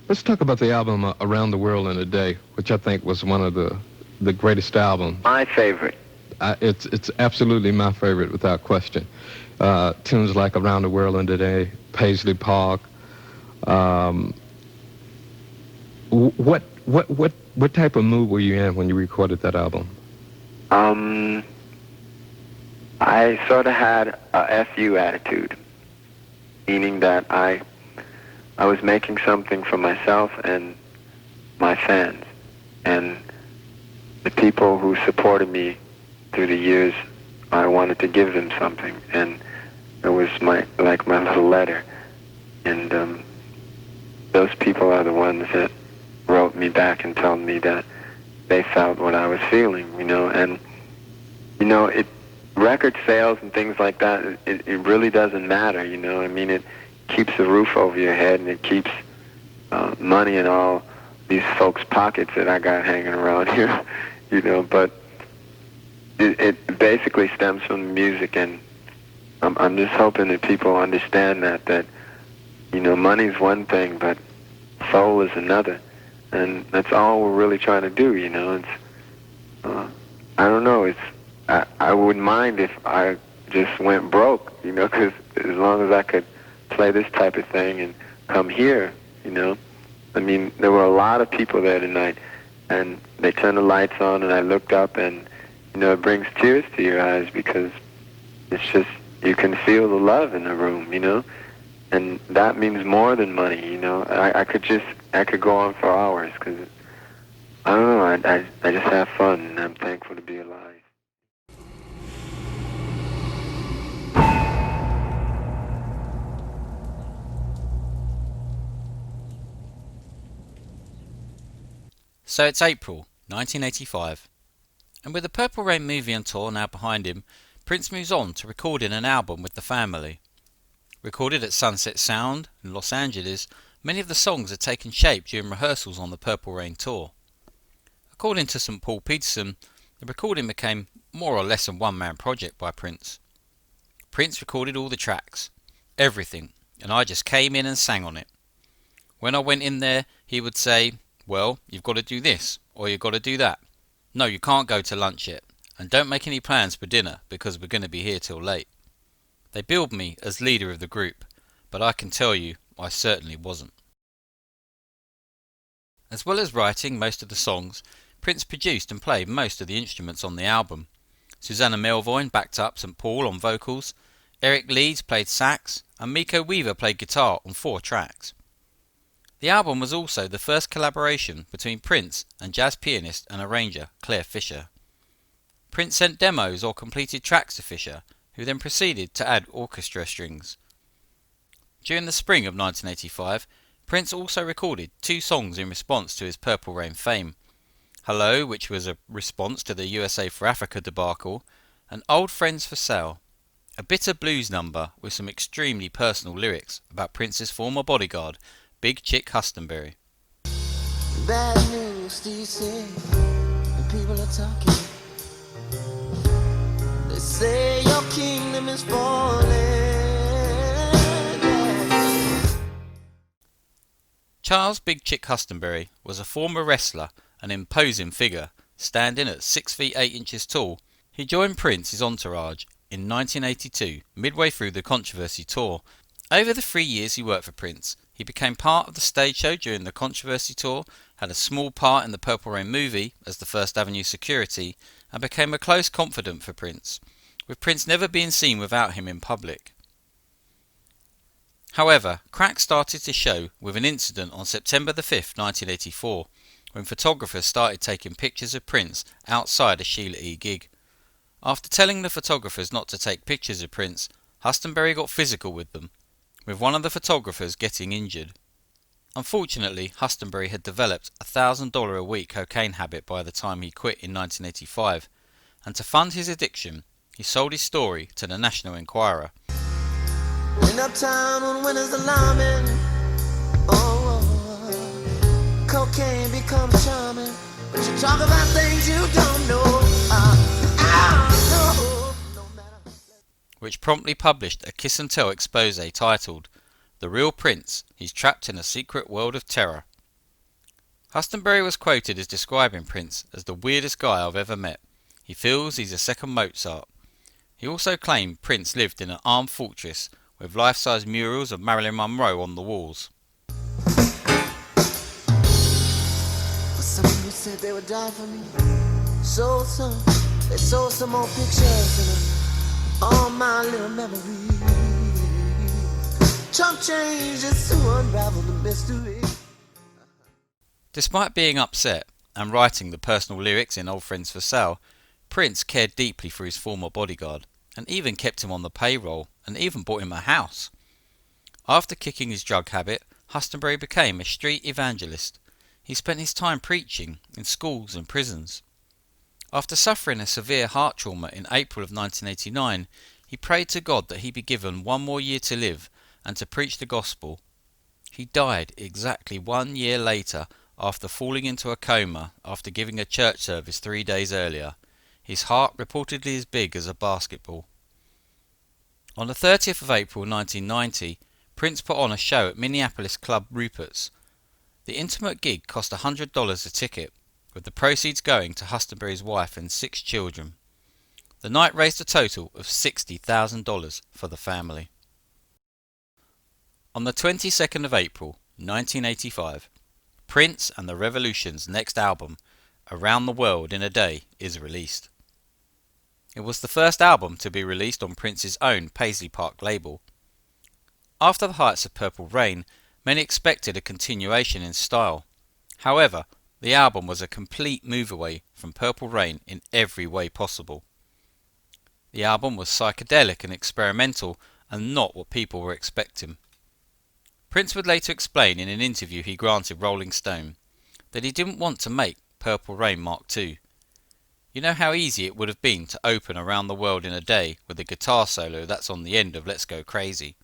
Let's talk about the album Around the World in a Day, which I think was one of the greatest albums. My favorite. It's absolutely my favorite without question. Tunes like Around the World in a Day, Paisley Park. What type of mood were you in when you recorded that album? I sort of had a FU attitude, meaning that I was making something for myself and my fans, and the people who supported me through the years. I wanted to give them something, and it was my little letter. And those people are the ones that wrote me back and told me that they felt what I was feeling, and record sales and things like that, it really doesn't matter, I mean, it keeps a roof over your head, and it keeps money in all these folks' pockets that I got hanging around here, but it basically stems from the music, and I'm just hoping that people understand that money's one thing, but soul is another, and that's all we're really trying to do, it's, I don't know, I wouldn't mind if I just went broke, because as long as I could play this type of thing and come here, I mean, there were a lot of people there tonight, and they turned the lights on, and I looked up, and, it brings tears to your eyes, because it's just, you can feel the love in the room, and that means more than money, I could go on for hours, because, I don't know, I just have fun, and I'm thankful to be alive. So it's April 1985, and with the Purple Rain movie and tour now behind him, Prince moves on to recording an album with the family. Recorded at Sunset Sound in Los Angeles, many of the songs had taken shape during rehearsals on the Purple Rain tour. According to St. Paul Peterson, the recording became more or less a one-man project by Prince. Prince recorded all the tracks, everything, and I just came in and sang on it. When I went in there, he would say, "Well, you've got to do this, or you've got to do that. No, you can't go to lunch yet, and don't make any plans for dinner because we're going to be here till late." They billed me as leader of the group, but I can tell you I certainly wasn't. As well as writing most of the songs, Prince produced and played most of the instruments on the album. Susanna Melvoin backed up St. Paul on vocals, Eric Leeds played sax, and Miko Weaver played guitar on 4 tracks. The album was also the first collaboration between Prince and jazz pianist and arranger Claire Fisher. Prince sent demos or completed tracks to Fisher, who then proceeded to add orchestra strings. During the spring of 1985, Prince also recorded 2 songs in response to his Purple Rain fame. Hello, which was a response to the USA for Africa debacle, and Old Friends for Sale, a bitter blues number with some extremely personal lyrics about Prince's former bodyguard, Big Chick Hustonberry. Bad news, DC, and people are talking. They say your kingdom is falling. Charles Big Chick Hustonberry was a former wrestler, an imposing figure, standing at 6 feet 8 inches tall. He joined Prince's entourage in 1982, midway through the Controversy tour. Over the 3 years he worked for Prince, he became part of the stage show during the Controversy tour, had a small part in the Purple Rain movie as the First Avenue security, and became a close confidant for Prince, with Prince never being seen without him in public. However, cracks started to show with an incident on September the 5th, 1984, when photographers started taking pictures of Prince outside a Sheila E. gig. After telling the photographers not to take pictures of Prince, Hustonberry got physical with them, with one of the photographers getting injured. Unfortunately, Hustonberry had developed a $1,000 a week cocaine habit by the time he quit in 1985, and to fund his addiction, he sold his story to the National Enquirer. In uptown when winter's alarming, cocaine becomes charming, but you talk about things you don't know. Which promptly published a kiss and tell expose titled "The Real Prince, He's Trapped in a Secret World of Terror." Hustonbury was quoted as describing Prince as the weirdest guy I've ever met. He feels he's a second Mozart. He also claimed Prince lived in an armed fortress with life-size murals of Marilyn Monroe on the walls. For someone who said they would die for me, sold some, they sold some more pictures and all my little memories. Chump change just to unravel the mystery. Despite being upset and writing the personal lyrics in Old Friends for Sale, Prince cared deeply for his former bodyguard and even kept him on the payroll and even bought him a house. After kicking his drug habit, Hustonbury became a street evangelist. He spent his time preaching in schools and prisons. After suffering a severe heart trauma in April of 1989, he prayed to God that he be given 1 more year to live and to preach the gospel. He died exactly 1 year later after falling into a coma after giving a church service 3 days earlier. His heart reportedly as big as a basketball. On the 30th of April 1990, Prince put on a show at Minneapolis Club Rupert's. The intimate gig cost $100 a ticket, with the proceeds going to Hustonbury's wife and 6 children. The night raised a total of $60,000 for the family. On the 22nd of April 1985, Prince and the Revolution's next album, Around the World in a Day, is released. It was the first album to be released on Prince's own Paisley Park label. After the heights of Purple Rain, many expected a continuation in style. However, the album was a complete move away from Purple Rain in every way possible. The album was psychedelic and experimental and not what people were expecting. Prince would later explain in an interview he granted Rolling Stone that he didn't want to make Purple Rain Mark II. You know how easy it would have been to open Around the World in a Day with a guitar solo that's on the end of Let's Go Crazy.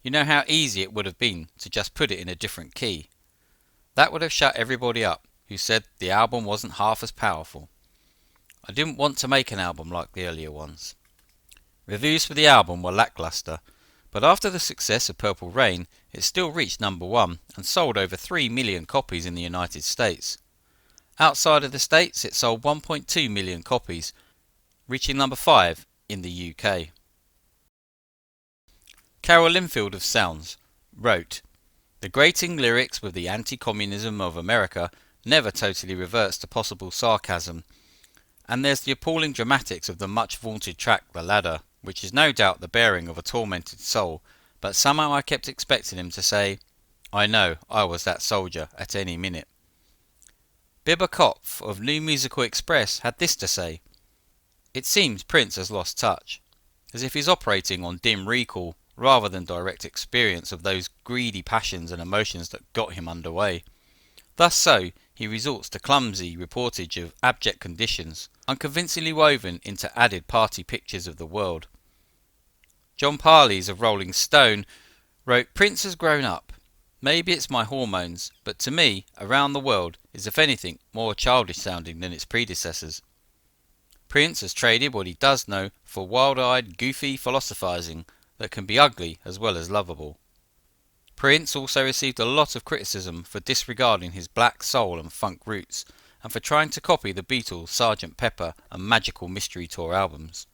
You know how easy it would have been to just put it in a different key. That would have shut everybody up who said the album wasn't half as powerful. I didn't want to make an album like the earlier ones. Reviews for the album were lackluster, but after the success of Purple Rain, it still reached number 1 and sold over 3 million copies in the United States. Outside of the States, it sold 1.2 million copies, reaching number 5 in the UK. Carol Linfield of Sounds wrote, "The grating lyrics with the anti-communism of America never totally reverts to possible sarcasm, and there's the appalling dramatics of the much-vaunted track The Ladder, which is no doubt the bearing of a tormented soul, but somehow I kept expecting him to say, 'I know, I was that soldier,' at any minute." Bibber Kopf of New Musical Express had this to say, "It seems Prince has lost touch, as if he's operating on dim recall rather than direct experience of those greedy passions and emotions that got him underway. Thus so, he resorts to clumsy reportage of abject conditions, unconvincingly woven into added party pictures of the world." John Parley's of Rolling Stone wrote, "Prince has grown up. Maybe it's my hormones, but to me, Around the World is if anything more childish sounding than its predecessors. Prince has traded what he does know for wild-eyed, goofy philosophizing that can be ugly as well as lovable." Prince also received a lot of criticism for disregarding his black soul and funk roots, and for trying to copy the Beatles' Sgt. Pepper and Magical Mystery Tour albums.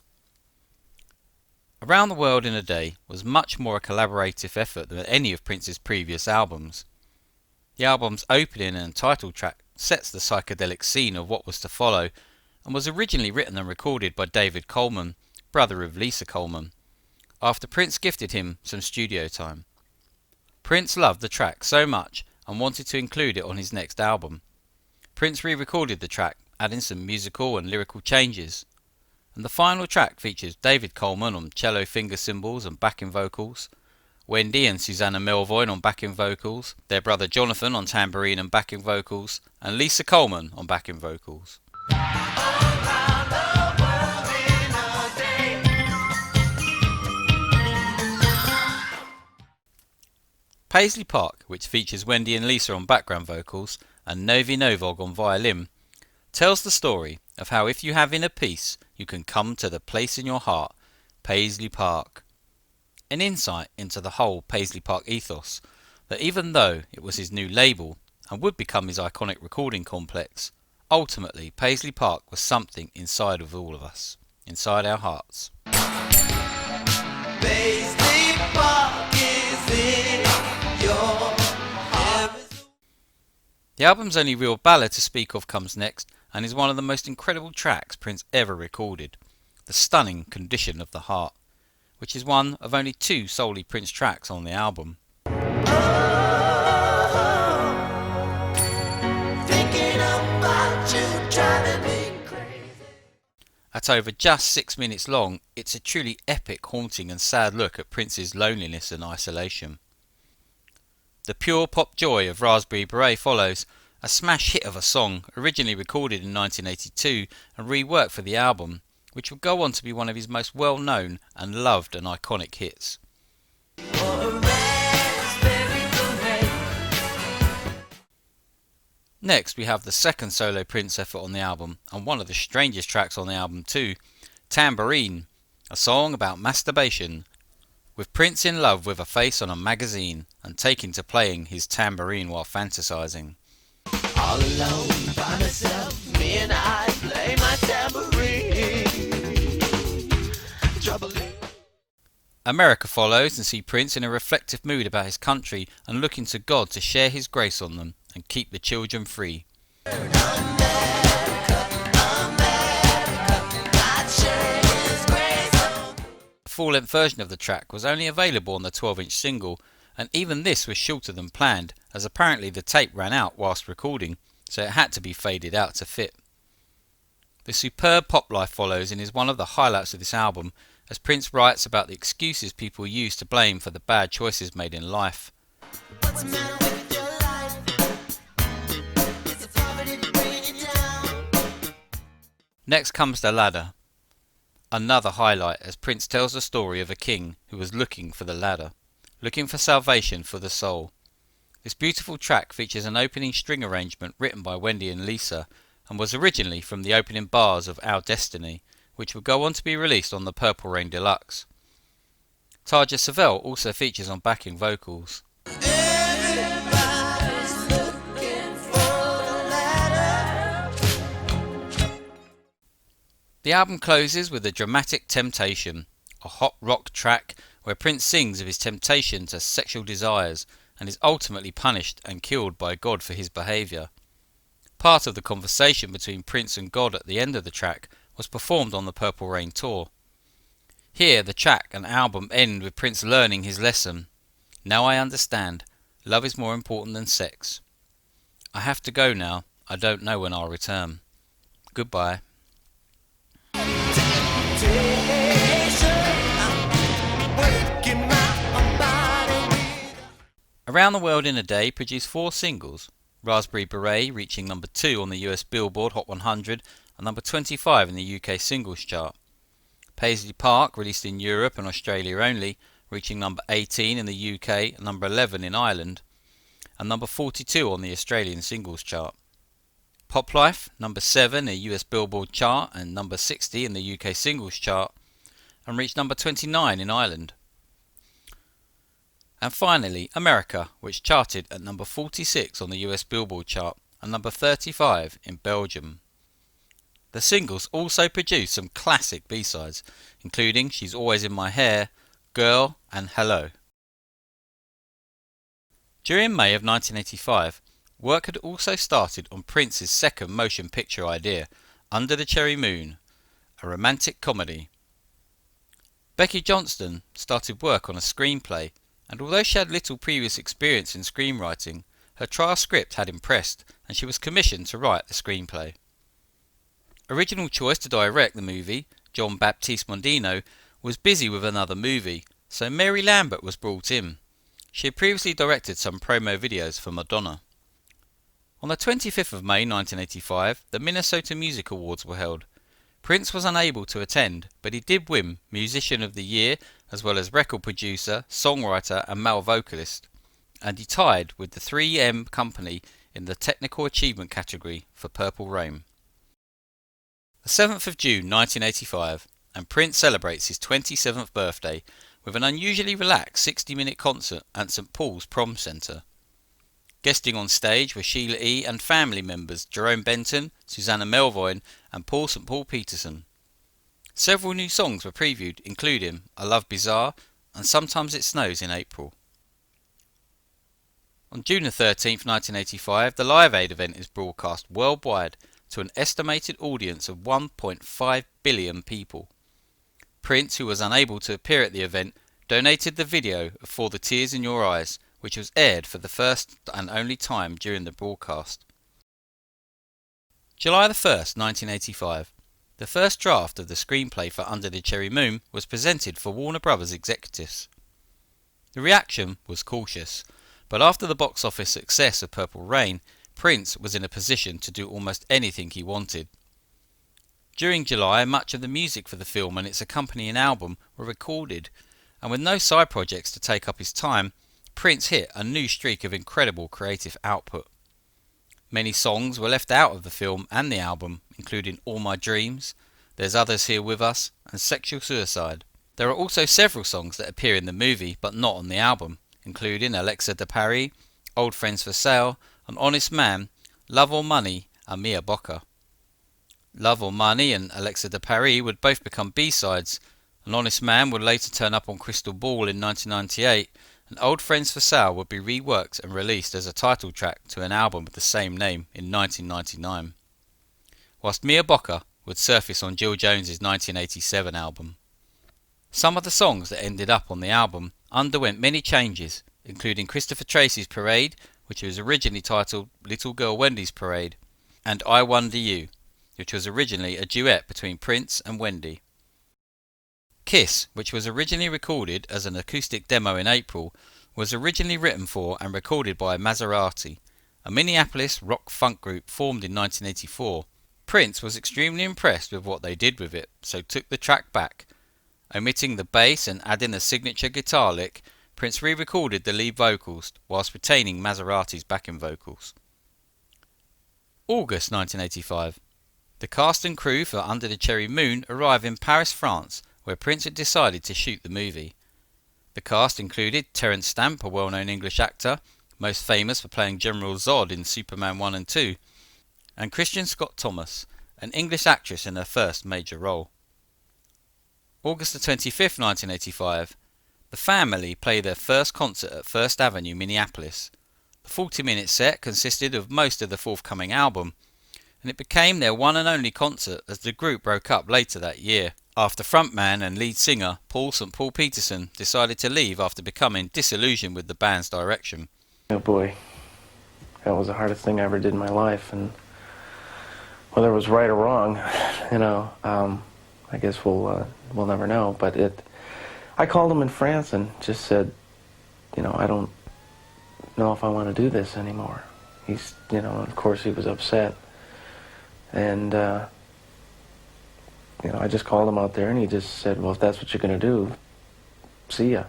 Around the World in a Day was much more a collaborative effort than any of Prince's previous albums. The album's opening and title track sets the psychedelic scene of what was to follow, and was originally written and recorded by David Coleman, brother of Lisa Coleman, after Prince gifted him some studio time. Prince loved the track so much and wanted to include it on his next album. Prince re-recorded the track, adding some musical and lyrical changes, and the final track features David Coleman on cello finger cymbals and backing vocals, Wendy and Susanna Melvoin on backing vocals, their brother Jonathan on tambourine and backing vocals, and Lisa Coleman on backing vocals. Paisley Park, which features Wendy and Lisa on background vocals and Novi Novog on violin, tells the story of how if you have inner peace, you can come to the place in your heart, Paisley Park. An insight into the whole Paisley Park ethos, that even though it was his new label and would become his iconic recording complex, ultimately Paisley Park was something inside of all of us, inside our hearts. Paisley Park is in your heart. The album's only real ballad to speak of comes next, and is one of the most incredible tracks Prince ever recorded, The Stunning Condition of the Heart, which is one of only 2 solely Prince tracks on the album. At over just 6 minutes long, it's a truly epic, haunting and sad look at Prince's loneliness and isolation. The pure pop joy of Raspberry Beret follows, a smash hit of a song originally recorded in 1982 and reworked for the album, which would go on to be one of his most well-known and loved and iconic hits. Next we have the second solo Prince effort on the album, and one of the strangest tracks on the album too, Tambourine, a song about masturbation, with Prince in love with a face on a magazine and taking to playing his tambourine while fantasizing. All alone by myself, me and I play my tambourine. Troubling. America follows and see Prince in a reflective mood about his country and looking to God to share his grace on them and keep the children free. America, I'd share His grace on. The full-length version of the track was only available on the 12-inch single, and even this was shorter than planned, as apparently the tape ran out whilst recording, so it had to be faded out to fit. The superb pop life follows and is one of the highlights of this album, as Prince writes about the excuses people use to blame for the bad choices made in life. What's the matter with your life? Is it poverty bringing you down? Next comes The Ladder, another highlight as Prince tells the story of a king who was looking for the ladder, looking for salvation for the soul. This beautiful track features an opening string arrangement written by Wendy and Lisa, and was originally from the opening bars of Our Destiny, which would go on to be released on the Purple Rain Deluxe. Tarja Savelle also features on backing vocals. Everybody's looking for the ladder. The album closes with a dramatic Temptation, a hot rock track where Prince sings of his temptation to sexual desires and is ultimately punished and killed by God for his behaviour. Part of the conversation between Prince and God at the end of the track was performed on the Purple Rain tour. Here the track and album end with Prince learning his lesson. Now I understand. Love is more important than sex. I have to go now. I don't know when I'll return. Goodbye. Around the World in a Day produced 4 singles, Raspberry Beret reaching number 2 on the US Billboard Hot 100 and number 25 in the UK Singles Chart. Paisley Park, released in Europe and Australia only, reaching number 18 in the UK and number 11 in Ireland, and number 42 on the Australian Singles Chart. Pop Life, number 7 in the US Billboard Chart and number 60 in the UK Singles Chart, and reached number 29 in Ireland. And finally, America, which charted at number 46 on the US Billboard Chart and number 35 in Belgium. The singles also produced some classic B-sides, including She's Always in My Hair, Girl and Hello. During May of 1985, work had also started on Prince's second motion picture idea, Under the Cherry Moon, a romantic comedy. Becky Johnston started work on a screenplay, and although she had little previous experience in screenwriting, her trial script had impressed and she was commissioned to write the screenplay. Original choice to direct the movie, John Baptiste Mondino, was busy with another movie, so Mary Lambert was brought in. She had previously directed some promo videos for Madonna. On the 25th of May 1985, the Minnesota Music Awards were held. Prince was unable to attend, but he did win Musician of the Year, as well as Record Producer, Songwriter and Male Vocalist, and he tied with the 3M Company in the Technical Achievement category for Purple Rain. The 7th of June 1985, and Prince celebrates his 27th birthday with an unusually relaxed 60-minute concert at St Paul's Prom Centre. Guesting on stage were Sheila E. and family members Jerome Benton, Susanna Melvoin and Paul St. Paul Peterson. Several new songs were previewed, including I Love Bizarre and Sometimes It Snows in April. On June 13th, 1985, the Live Aid event is broadcast worldwide to an estimated audience of 1.5 billion people. Prince, who was unable to appear at the event, donated the video of For the Tears in Your Eyes, which was aired for the first and only time during the broadcast. July 1st, 1985. The first draft of the screenplay for Under the Cherry Moon was presented for Warner Brothers executives. The reaction was cautious, but after the box office success of Purple Rain, Prince was in a position to do almost anything he wanted. During July, much of the music for the film and its accompanying album were recorded, and with no side projects to take up his time, Prince hit a new streak of incredible creative output. Many songs were left out of the film and the album, including All My Dreams, There's Others Here With Us, and Sexual Suicide. There are also several songs that appear in the movie but not on the album, including Alexa de Paris, Old Friends for Sale, An Honest Man, Love or Money, and Mia Bocca. Love or Money and Alexa de Paris would both become B-sides. An Honest Man would later turn up on Crystal Ball in 1998, and Old Friends for Sale would be reworked and released as a title track to an album with the same name in 1999. Whilst Mia Bocca would surface on Jill Jones's 1987 album. Some of the songs that ended up on the album underwent many changes, including Christopher Tracy's Parade, which was originally titled Little Girl Wendy's Parade, and I Wonder You, which was originally a duet between Prince and Wendy. Kiss, which was originally recorded as an acoustic demo in April, was originally written for and recorded by Maserati, a Minneapolis rock-funk group formed in 1984. Prince was extremely impressed with what they did with it, so took the track back. Omitting the bass and adding a signature guitar lick, Prince re-recorded the lead vocals whilst retaining Maserati's backing vocals. August 1985. The cast and crew for Under the Cherry Moon arrive in Paris, France, where Prince had decided to shoot the movie. The cast included Terence Stamp, a well-known English actor, most famous for playing General Zod in Superman 1 and 2, and Christian Scott Thomas, an English actress in her first major role. August 25th, 1985. The Family play their first concert at First Avenue, Minneapolis. The 40-minute set consisted of most of the forthcoming album, and it became their one and only concert as the group broke up later that year, after frontman and lead singer Paul St. Paul Peterson decided to leave after becoming disillusioned with the band's direction. Oh boy, that was the hardest thing I ever did in my life, and whether it was right or wrong, I guess we'll never know. But I called him in France and just said, I don't know if I want to do this anymore. He's, of course he was upset, and I just called him out there, and he just said, well, if that's what you're going to do, see ya.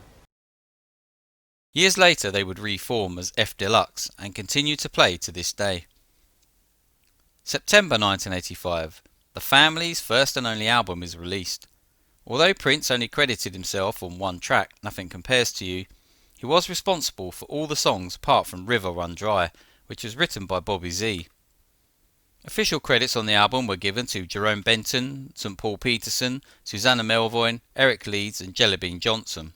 Years later they would reform as F Deluxe and continue to play to this day. September 1985. The Family's first and only album is released. Although Prince only credited himself on one track, Nothing Compares to You, he was responsible for all the songs apart from River Run Dry, which was written by Bobby Z. Official credits on the album were given to Jerome Benton, St. Paul Peterson, Susanna Melvoin, Eric Leeds and Jellybean Johnson.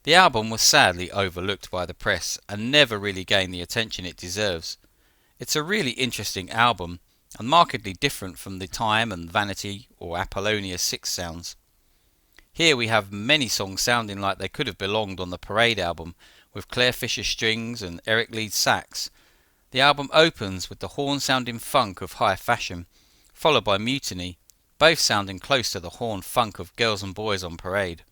The album was sadly overlooked by the press and never really gained the attention it deserves. It's a really interesting album and markedly different from the Time and Vanity or Apollonia 6 sounds. Here we have many songs sounding like they could have belonged on the Parade album, with Claire Fisher strings and Eric Leeds sax. The album opens with the horn-sounding funk of High Fashion, followed by Mutiny, both sounding close to the horn funk of Girls and Boys on Parade.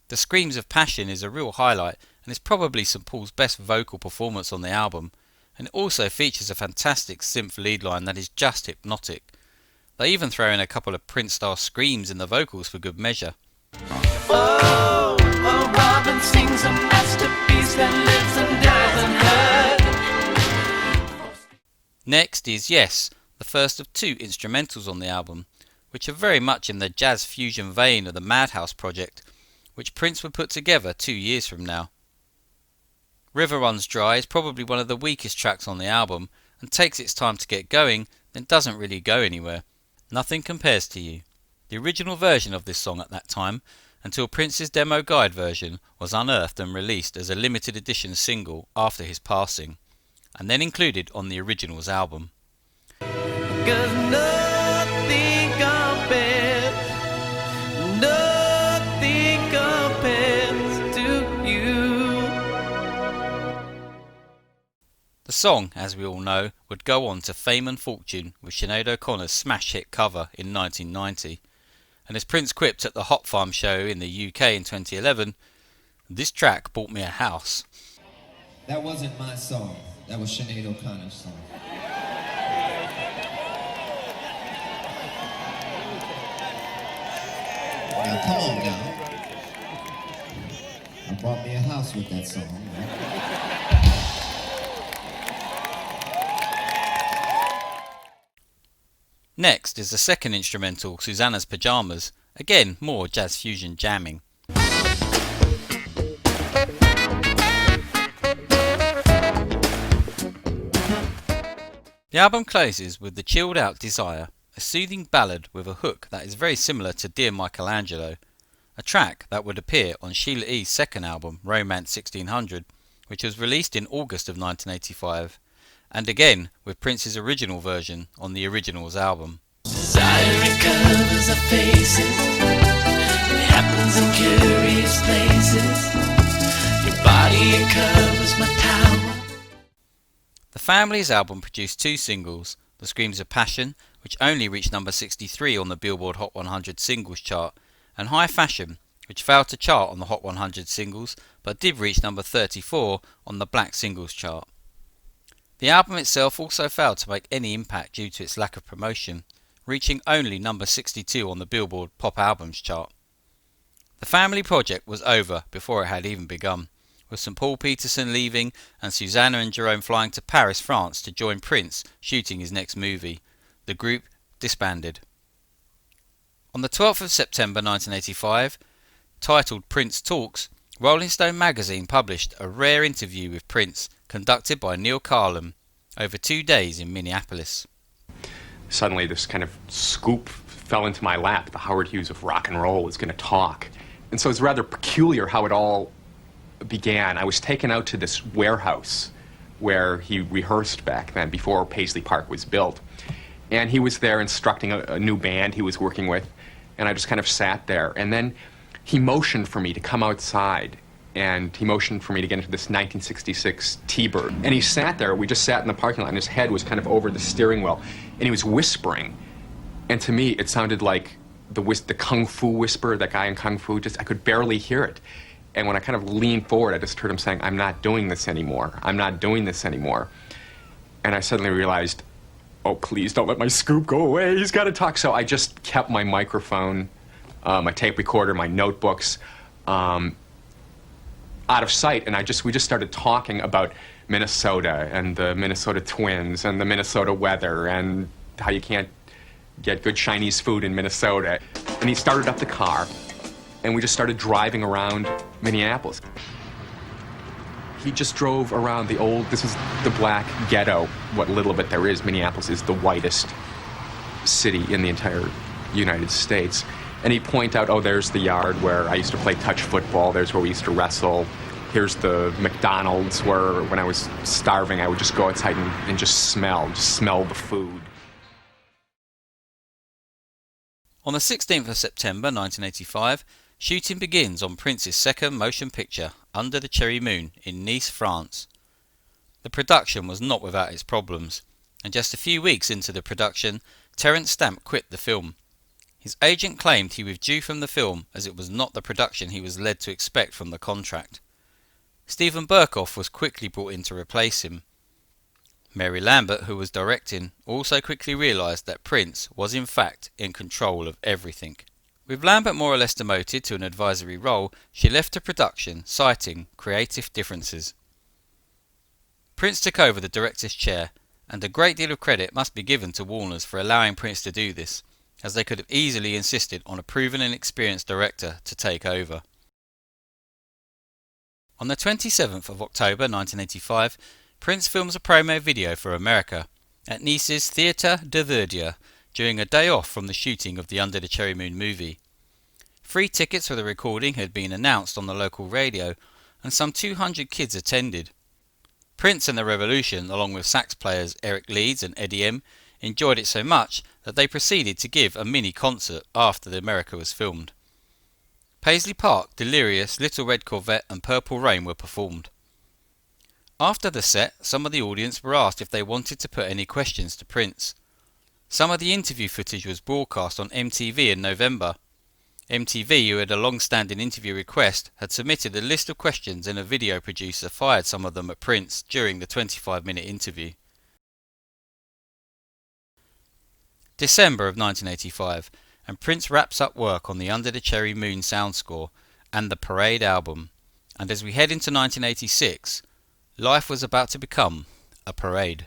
The Screams of Passion is a real highlight and is probably St. Paul's best vocal performance on the album, and it also features a fantastic synth lead line that is just hypnotic. They even throw in a couple of Prince-style screams in the vocals for good measure. Oh, a robin sings a masterpiece that lives and dies unheard. Next is Yes, the first of two instrumentals on the album, which are very much in the jazz fusion vein of the Madhouse project, which Prince would put together 2 years from now. River Runs Dry is probably one of the weakest tracks on the album, and takes its time to get going, then doesn't really go anywhere. Nothing Compares to You. The original version of this song at that time, until Prince's demo guide version, was unearthed and released as a limited edition single after his passing, and then included on the Originals album. 'Cause nothing compares to you. The song, as we all know, would go on to fame and fortune with Sinead O'Connor's smash hit cover in 1990. And as Prince quipped at the Hot Farm show in the UK in 2011, "This track bought me a house." That wasn't my song. That was Sinead O'Connor's song. Now, come on now. I bought me a house with that song, right? Next is the second instrumental, Susanna's Pyjamas, again more jazz fusion jamming. The album closes with the chilled out Desire, a soothing ballad with a hook that is very similar to Dear Michelangelo, a track that would appear on Sheila E.'s second album, Romance 1600, which was released in August of 1985, and again with Prince's original version on the Originals album. Desire recovers our faces. It happens in curious places. Your body, it covers my tower. The Family's album produced 2 singles, The Screams of Passion, which only reached number 63 on the Billboard Hot 100 singles chart, and High Fashion, which failed to chart on the Hot 100 singles, but did reach number 34 on the Black singles chart. The album itself also failed to make any impact due to its lack of promotion, reaching only number 62 on the Billboard Pop Albums chart. The Family project was over before it had even begun, with St Paul Peterson leaving and Susanna and Jerome flying to Paris, France to join Prince shooting his next movie. The group disbanded. On the 12th of September 1985, titled Prince Talks, Rolling Stone magazine published a rare interview with Prince conducted by Neil Carlin over 2 days in Minneapolis. Suddenly this kind of scoop fell into my lap. The Howard Hughes of rock and roll was going to talk. And so it's rather peculiar how it all began. I was taken out to this warehouse where he rehearsed back then, before Paisley Park was built. And he was there instructing a new band he was working with, and I just kind of sat there. And then he motioned for me to come outside, and he motioned for me to get into this 1966 T-Bird. And he sat there, we just sat in the parking lot, and his head was kind of over the steering wheel, and he was whispering. And to me, it sounded like the Kung Fu whisper, that guy in Kung Fu, I could barely hear it. And when I kind of leaned forward, I just heard him saying, "I'm not doing this anymore. I'm not doing this anymore." And I suddenly realized, oh, please don't let my scoop go away. He's got to talk. So I just kept my microphone, my tape recorder, my notebooks out of sight. And we just started talking about Minnesota and the Minnesota Twins and the Minnesota weather and how you can't get good Chinese food in Minnesota. And he started up the car, and we just started driving around Minneapolis. He just drove around this is the black ghetto, what little of it there is. Minneapolis is the whitest city in the entire United States. And he'd point out, oh, there's the yard where I used to play touch football, there's where we used to wrestle, here's the McDonald's where when I was starving I would just go outside and just smell the food. On the 16th of September 1985, shooting begins on Prince's second motion picture, Under the Cherry Moon, in Nice, France. The production was not without its problems, and just a few weeks into the production, Terence Stamp quit the film. His agent claimed he withdrew from the film as it was not the production he was led to expect from the contract. Stephen Burkoff was quickly brought in to replace him. Mary Lambert, who was directing, also quickly realised that Prince was in fact in control of everything. With Lambert more or less demoted to an advisory role, she left the production, citing creative differences. Prince took over the director's chair, and a great deal of credit must be given to Warner's for allowing Prince to do this, as they could have easily insisted on a proven and experienced director to take over. On the 27th of October 1985, Prince films a promo video for America at Nice's Theatre de Verdure during a day off from the shooting of the Under the Cherry Moon movie. Free tickets for the recording had been announced on the local radio, and some 200 kids attended. Prince and the Revolution, along with sax players Eric Leeds and Eddie M, enjoyed it so much that they proceeded to give a mini concert after the America was filmed. Paisley Park, Delirious, Little Red Corvette and Purple Rain were performed. After the set, some of the audience were asked if they wanted to put any questions to Prince. Some of the interview footage was broadcast on MTV in November. MTV, who had a long-standing interview request, had submitted a list of questions and a video producer fired some of them at Prince during the 25-minute interview. December of 1985, and Prince wraps up work on the Under the Cherry Moon sound score and the Parade album, and as we head into 1986, life was about to become a parade.